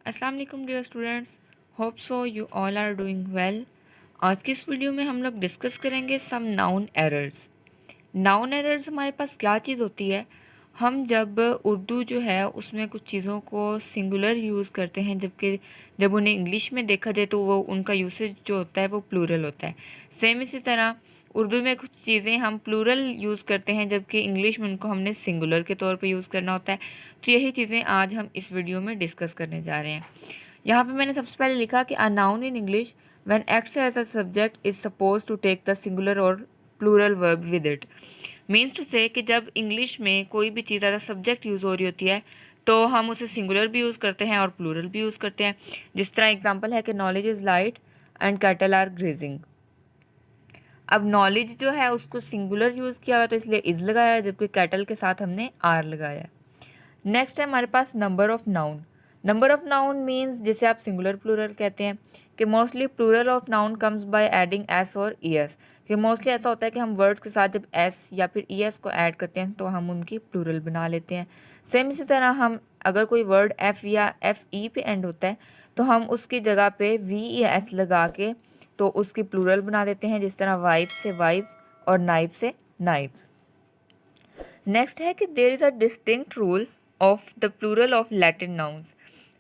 अस्सलाम वालेकुम dear students, hope so you all are doing well. आज की इस वीडियो में हम लोग डिस्कस करेंगे some noun errors. Noun errors हमारे पास क्या चीज़ होती है? हम जब उर्दू जो है उसमें कुछ चीज़ों को सिंगुलर यूज़ करते हैं, जबकि जब उन्हें इंग्लिश में देखा जाए तो वो उनका यूसेज जो होता है वो प्लूरल होता है। सेम इसी तरह उर्दू में कुछ चीज़ें हम प्लूरल यूज़ करते हैं, जबकि इंग्लिश में उनको हमने सिंगुलर के तौर पे यूज़ करना होता है। तो यही चीज़ें आज हम इस वीडियो में डिस्कस करने जा रहे हैं। यहाँ पे मैंने सबसे पहले लिखा कि a noun in English when acts as a subject is suppose to take the singular और plural verb with it. Means to say कि जब इंग्लिश में कोई भी चीज़ एज अ सब्जेक्ट यूज़ हो रही होती है तो हम उसे सिंगुलर भी यूज़ करते हैं और प्लूरल भी यूज़ करते हैं। जिस तरह एग्जांपल है कि knowledge is light and cattle are grazing. अब नॉलेज जो है उसको सिंगुलर यूज़ किया हुआ तो इसलिए इज़ लगाया है, जबकि कैटल के साथ हमने आर लगाया है। नेक्स्ट है हमारे पास number of noun. Number of noun means जिसे आप सिंगुलर प्लूरल कहते हैं कि mostly plural of noun comes by adding S और ई एस। कि मोस्टली ऐसा होता है कि हम वर्ड्स के साथ जब एस या फिर ई एस को ऐड करते हैं तो हम उनकी प्लूरल बना लेते हैं। सेम इसी तरह हम अगर कोई वर्ड एफ या एफ ई पे एंड होता है तो हम उसकी जगह पे वी या एस लगा के तो उसकी प्लूरल बना देते हैं, जिस तरह वाइफ से वाइफ्स और नाइफ से नाइफ्स। नेक्स्ट है कि there is a distinct rule of the plural of Latin nouns.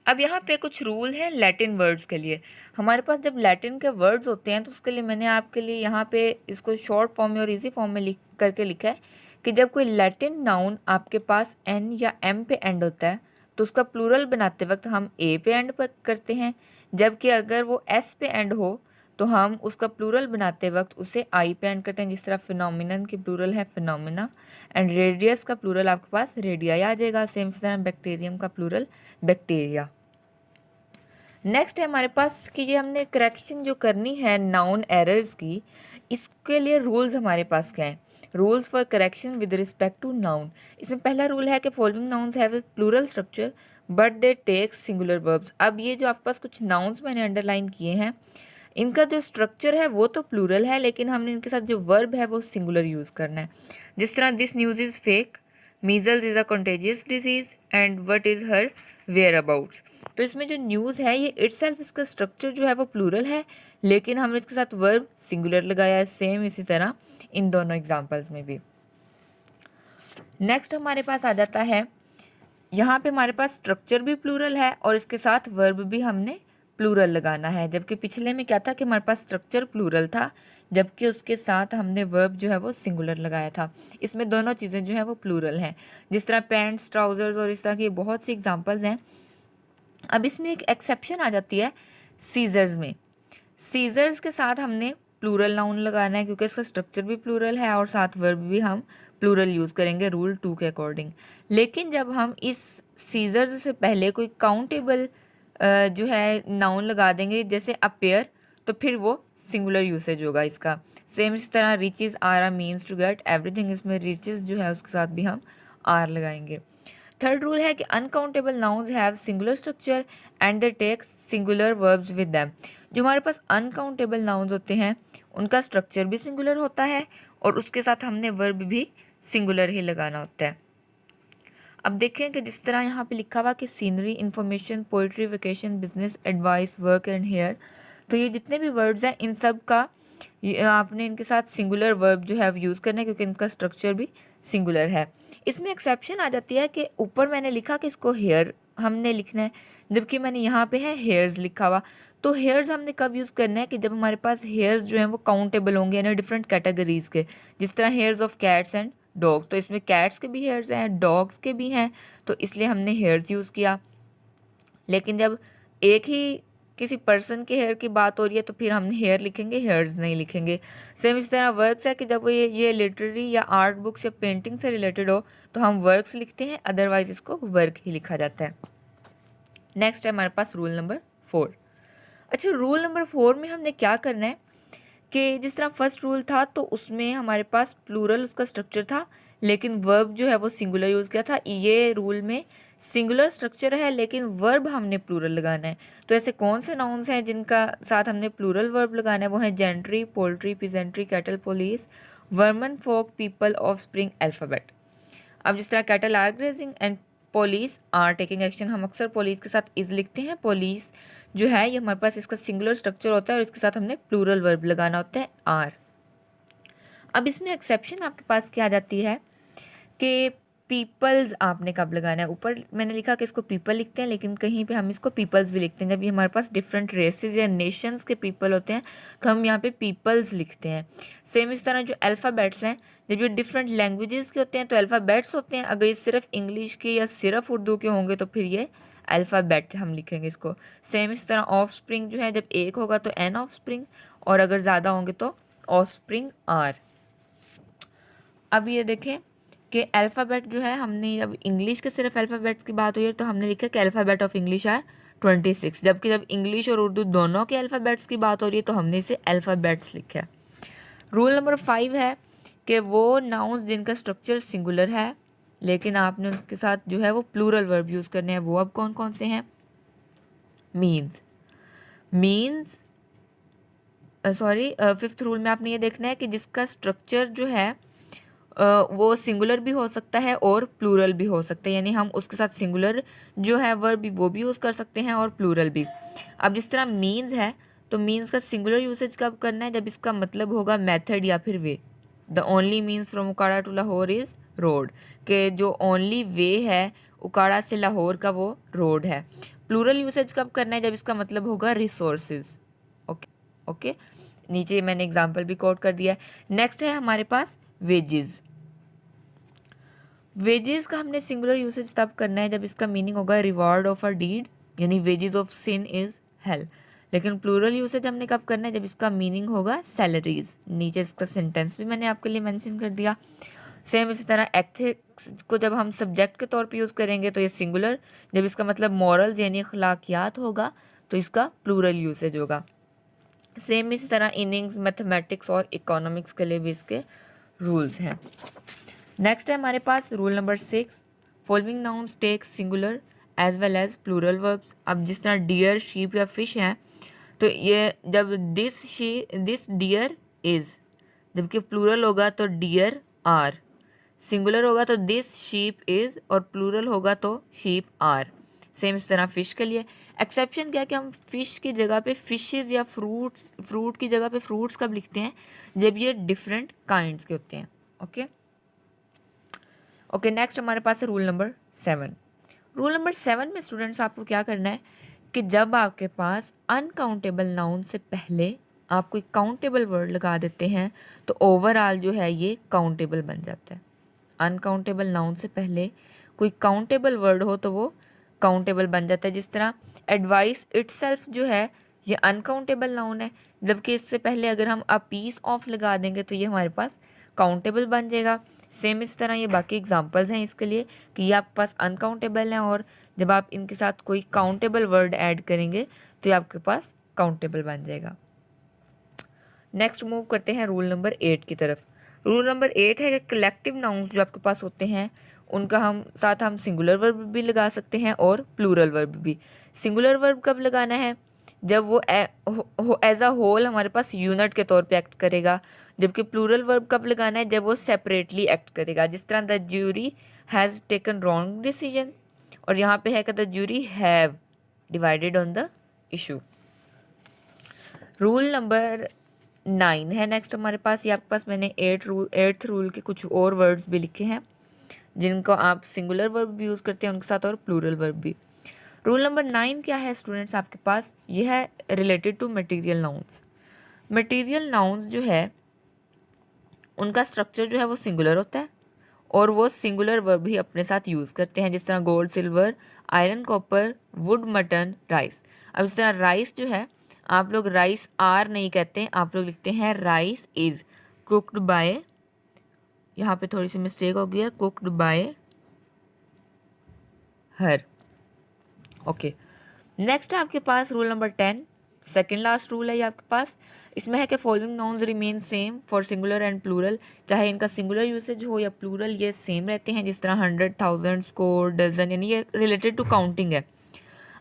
अब यहाँ पे कुछ रूल हैं लैटिन वर्ड्स के लिए। हमारे पास जब लैटिन के वर्ड्स होते हैं तो उसके लिए मैंने आपके लिए यहाँ पे इसको शॉर्ट फॉर्म में और इजी फॉर्म में लिख करके लिखा है कि जब कोई लैटिन नाउन आपके पास एन या एम पे एंड होता है तो उसका प्लूरल बनाते वक्त हम ए पे एंड पर करते हैं, जबकि अगर वो एस पे एंड हो तो हम उसका प्लूरल बनाते वक्त उसे आई पे एंड करते हैं। जिस तरह फिनोमिनन की प्लूरल है फिनोमिना एंड रेडियस का प्लूरल आपके पास रेडियाई आ जाएगा। सेम इसी तरह बैक्टीरियम का प्लूरल बैक्टीरिया। नेक्स्ट है हमारे पास कि ये हमने करेक्शन जो करनी है नाउन एरर्स की, इसके लिए रूल्स हमारे पास क्या हैं? Rules for correction with respect to noun. इसमें पहला रूल है कि following nouns have plural structure but they take singular verbs. अब ये जो आपके पास कुछ नाउन्स मैंने अंडरलाइन किए हैं, इनका जो स्ट्रक्चर है वो तो प्लूरल है, लेकिन हमने इनके साथ जो वर्ब है वो सिंगुलर यूज़ करना है। जिस तरह this news is fake, measles is a contagious disease and what is her whereabouts. तो इसमें जो न्यूज़ है ये इटसेल्फ इसका स्ट्रक्चर जो है वो प्लूरल है, लेकिन हमने इसके साथ वर्ब सिंगुलर लगाया है। सेम इसी तरह इन दोनों एग्जाम्पल्स में भी। नेक्स्ट हमारे पास आ जाता है, यहाँ पे हमारे पास स्ट्रक्चर भी प्लूरल है और इसके साथ वर्ब भी हमने प्लूरल लगाना है, जबकि पिछले में क्या था कि हमारे पास स्ट्रक्चर प्लूरल था जबकि उसके साथ हमने वर्ब जो है वो सिंगुलर लगाया था। इसमें दोनों चीज़ें जो है वो प्लूरल हैं, जिस तरह पैंट्स, ट्राउज़र्स और इस तरह की बहुत सी एग्जांपल्स हैं। अब इसमें एक एक्सेप्शन आ जाती है सीजर्स में। सीजर्स के साथ हमने प्लूरल नाउन लगाना है क्योंकि इसका स्ट्रक्चर भी प्लूरल है और साथ वर्ब भी हम प्लूरल यूज़ करेंगे रूल 2 के अकॉर्डिंग। लेकिन जब हम इस सीजर्स से पहले कोई काउंटेबल जो है नाउन लगा देंगे जैसे अपेयर, तो फिर वो सिंगुलर यूसेज होगा इसका। सेम इस तरह riches are a means to get everything, इसमें रिचेज जो है उसके साथ भी हम आर लगाएंगे। थर्ड रूल है कि uncountable nouns have singular structure and they take singular verbs with them. जो हमारे पास अनकाउंटेबल नाउन्स होते हैं उनका स्ट्रक्चर भी सिंगुलर होता है और उसके साथ हमने वर्ब भी सिंगुलर ही लगाना होता है। अब देखें कि जिस तरह यहाँ पे लिखा हुआ कि scenery, information, poetry, vacation, business, advice, work and hair, तो ये जितने भी वर्ड्स हैं इन सब का आपने इनके साथ सिंगुलर वर्ब जो है यूज़ करना है क्योंकि इनका स्ट्रक्चर भी सिंगुलर है। इसमें एक्सेप्शन आ जाती है कि ऊपर मैंने लिखा कि इसको हेयर हमने लिखना है, जबकि मैंने यहाँ पे है हेयर्स लिखा हुआ। तो हेयर्स हमने कब यूज़ करना है कि जब हमारे पास हेयर्स जो हैं वो काउंटेबल होंगे, यानी डिफरेंट कैटेगरीज के, जिस तरह hairs of cats and dogs. तो इसमें कैट्स के भी हेयर्स हैं, डॉग्स के भी हैं, तो इसलिए हमने हेयर्स यूज़ किया। लेकिन जब एक ही किसी पर्सन के हेयर की बात हो रही है तो फिर हम हेयर लिखेंगे, हेयर्स नहीं लिखेंगे। सेम इस तरह वर्क्स है कि जब वो ये लिटरेरी या आर्ट बुक्स या पेंटिंग से रिलेटेड हो तो हम वर्क्स लिखते हैं, अदरवाइज इसको वर्क ही लिखा जाता है। नेक्स्ट है हमारे पास रूल नंबर 4। अच्छा, रूल नंबर 4 में हमने क्या करना है कि जिस तरह फर्स्ट रूल था तो उसमें हमारे पास प्लूरल उसका स्ट्रक्चर था लेकिन वर्ब जो है वो सिंगुलर यूज़ किया था। ये रूल में सिंगुलर स्ट्रक्चर है लेकिन वर्ब हमने प्लूरल लगाना है। तो ऐसे कौन से नाउन्स हैं जिनका साथ हमने प्लूरल वर्ब लगाना है? वो हैं gentry, poultry, peasantry, cattle, police, vermin, folk, people, offspring, alphabet. अब जिस तरह cattle are grazing and police are taking action, हम अक्सर पुलिस के साथ इज लिखते हैं। पुलिस जो है ये हमारे पास इसका सिंगुलर स्ट्रक्चर होता है और इसके साथ हमने प्लूरल वर्ब लगाना होता है आर। अब इसमें एक्सेप्शन आपके पास क्या आ जाती है कि पीपल्स आपने कब लगाना है। ऊपर मैंने लिखा कि इसको पीपल लिखते हैं, लेकिन कहीं पे हम इसको पीपल्स भी लिखते हैं। जब ये हमारे पास डिफरेंट रेसेस या नेशंस के पीपल होते हैं तो हम यहाँ पे पीपल्स लिखते हैं। सेम इस तरह जो अल्फ़ाबेट्स हैं, जब ये डिफरेंट लैंग्वेजेस के होते हैं तो अल्फ़ाबेट्स होते हैं। अगर ये सिर्फ इंग्लिश के या सिर्फ उर्दू के होंगे तो फिर ये अल्फ़ाबेट हम लिखेंगे इसको। सेम इस तरह ऑफ स्प्रिंग जो है, जब एक होगा तो एन ऑफ स्प्रिंग, और अगर ज़्यादा होंगे तो ऑफ स्प्रिंग आर। अब ये देखें कि अल्फ़ाबेट जो है, हमने जब इंग्लिश के सिर्फ अल्फ़ाबेट्स की बात हुई है तो हमने लिखा कि अल्फ़ाबेट ऑफ इंग्लिश आर 26, जबकि जब इंग्लिश और उर्दू दोनों के अल्फ़ाबेट्स की बात हो रही है तो हमने इसे अल्फ़ाबेट्स लिखा है। रूल नंबर 5 है कि वो नाउन्स जिनका स्ट्रक्चर सिंगुलर है लेकिन आपने उसके साथ जो है वो प्लूरल वर्ब यूज़ करने हैं, वो अब कौन कौन से हैं। मीन्स फिफ्थ रूल में आपने ये देखना है कि जिसका स्ट्रक्चर जो है वो सिंगुलर भी हो सकता है और प्लूरल भी हो सकता है, यानी हम उसके साथ सिंगुलर जो है वर्ब वो भी यूज़ कर सकते हैं और प्लूरल भी। अब जिस तरह मीन्स है तो मीन्स का सिंगुलर यूसेज कब करना है, जब इसका मतलब होगा मेथड या फिर way. The only means from Okara to Lahore is road, के जो ओनली वे है उकाड़ा से लाहौर का वो रोड है। प्लूरल यूसेज कब करना है, जब इसका मतलब होगा रिसोर्सेज। ओके, नीचे मैंने एग्जाम्पल भी कोट कर दिया है। नेक्स्ट है हमारे पास वेजेस। वेजेस का हमने सिंगुलर यूसेज तब करना है जब इसका मीनिंग होगा रिवॉर्ड ऑफ अ डीड, यानी wages of sin is hell. लेकिन प्लूरल यूसेज हमने कब करना है, जब इसका मीनिंग होगा सैलरीज। नीचे इसका सेंटेंस भी मैंने आपके लिए मेंशन कर दिया। सेम इसी तरह एथिक्स को जब हम सब्जेक्ट के तौर पे यूज़ करेंगे तो ये सिंगुलर, जब इसका मतलब मॉरल्स यानी अखलाकियात होगा तो इसका प्लूरल यूसेज होगा। सेम इसी तरह इनिंग्स, मैथमेटिक्स और इकोनॉमिक्स के लिए भी इसके रूल्स हैं। नेक्स्ट है हमारे पास rule number 6, following nouns take singular as well as plural verbs. अब जिस तरह डियर, शीप या फिश हैं तो ये जब दिस डियर इज़, जबकि प्लूरल होगा तो डियर आर, सिंगुलर होगा तो दिस शीप इज़ और प्लूरल होगा तो शीप आर। सेम इस तरह फ़िश के लिए। एक्सेप्शन क्या है कि हम फ़िश की जगह पे फिशेज़ या फ्रूट की जगह पे फ्रूट्स कब लिखते हैं, जब ये डिफरेंट काइंड्स के होते हैं। ओके, नेक्स्ट हमारे पास है रूल नंबर 7। रूल नंबर 7 में स्टूडेंट्स आपको क्या करना है कि जब आपके पास अनकाउंटेबल नाउन से पहले आप कोई काउंटेबल वर्ड लगा देते हैं तो ओवरऑल जो है ये काउंटेबल बन जाता है। अनकाउंटेबल नाउन से पहले कोई काउंटेबल वर्ड हो तो वो काउंटेबल बन जाता है। जिस तरह एडवाइस इटसेल्फ जो है ये अनकाउंटेबल नाउन है, जबकि इससे पहले अगर हम अ पीस ऑफ लगा देंगे तो ये हमारे पास काउंटेबल बन जाएगा। सेम इस तरह ये बाकी एग्जांपल्स हैं इसके लिए कि ये आपके पास अनकाउंटेबल हैं और जब आप इनके साथ कोई काउंटेबल वर्ड ऐड करेंगे तो ये आपके पास काउंटेबल बन जाएगा। नेक्स्ट मूव करते हैं रूल नंबर 8 की तरफ। रूल नंबर 8 है कि कलेक्टिव नाउन्स जो आपके पास होते हैं उनका हम सिंगुलर वर्ब भी लगा सकते हैं और प्लूरल वर्ब भी। सिंगुलर वर्ब कब लगाना है, जब वो एज अ होल हमारे पास यूनिट के तौर पे एक्ट करेगा, जबकि प्लूरल वर्ब कब लगाना है, जब वो सेपरेटली एक्ट करेगा। जिस तरह the jury has taken wrong decision, और यहाँ पे है कि the jury have divided on the issue. Rule number 9 है नेक्स्ट हमारे पास। ये आपके पास मैंने 8th रूल के कुछ और वर्ड्स भी लिखे हैं जिनको आप सिंगुलर वर्ब भी यूज़ करते हैं उनके साथ और प्लूरल वर्ब भी। रूल नंबर 9 क्या है स्टूडेंट्स आपके पास, ये है related to material nouns. Material nouns जो है उनका स्ट्रक्चर जो है वो सिंगुलर होता है और वो सिंगुलर वर्ब भी अपने साथ यूज़ करते हैं। जिस तरह gold, silver, iron, copper, would, mutton, rice. अब इस तरह राइस जो है आप लोग राइस आर नहीं कहते हैं, आप लोग लिखते हैं राइस इज़ कुकड बाय, यहाँ पे थोड़ी सी मिस्टेक हो गई है, cooked by her. Okay, next है आपके पास rule number 10, second last rule है ये आपके पास। इसमें है कि following nouns remain same for singular and plural, चाहे इनका सिंगुलर यूसेज हो या प्लूरल ये सेम रहते हैं। जिस तरह 100, 1000, स्कोर, डजन, यानी ये रिलेटेड टू काउंटिंग है।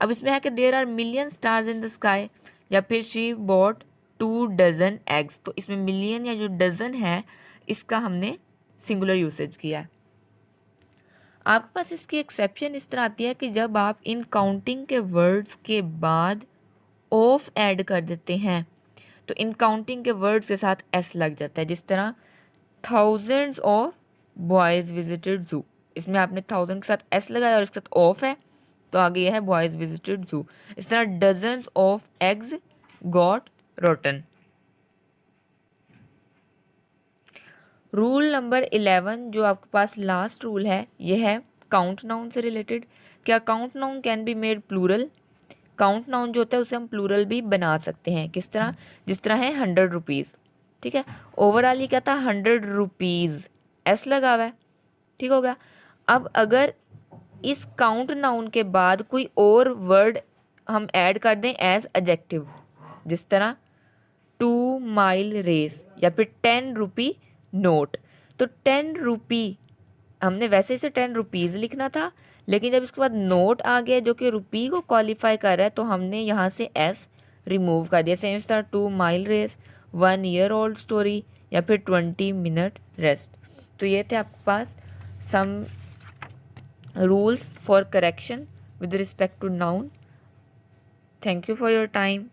अब इसमें है कि there are million stars in the sky, या फिर शी बॉट 2 डजन एग्स। तो इसमें मिलियन या जो डजन है इसका हमने सिंगुलर यूसेज किया है। आपके पास इसकी एक्सेप्शन इस तरह आती है कि जब आप इन काउंटिंग के वर्ड्स के बाद ऑफ ऐड कर देते हैं तो इन काउंटिंग के वर्ड्स के साथ एस लग जाता है। जिस तरह थाउजेंड्स ऑफ बॉयज़ विजिटेड जू, इसमें आपने थाउजेंड के साथ एस लगाया और इसके साथ ऑफ है तो आगे यह है बॉयज़ विजिटेड जू। इस तरह dozens of eggs got rotten. Rule number 11 जो आपके पास लास्ट रूल है यह है काउंट नाउन से रिलेटेड। क्या count noun can be made plural? Count noun जो होता है उसे हम प्लूरल भी बना सकते हैं। किस तरह? जिस तरह है 100 रुपीज़, ठीक है, ओवरऑल ये क्या था 100 रुपीज़, एस लगा हुआ है, ठीक हो गया। अब अगर इस काउंट नाउन के बाद कोई और वर्ड हम ऐड कर दें एज एडजेक्टिव, जिस तरह 2 माइल रेस या फिर 10 रुपी नोट, तो 10 रुपी हमने वैसे इसे 10 रुपीज़ लिखना था, लेकिन जब इसके बाद नोट आ गया जो कि रुपी को क्वालिफाई कर रहा है तो हमने यहाँ से एस रिमूव कर दिया। सेम था 2 mile race, 1 year old story या फिर 20 मिनट रेस्ट। तो ये थे आपके पास some rules for correction with respect to noun. Thank you for your time.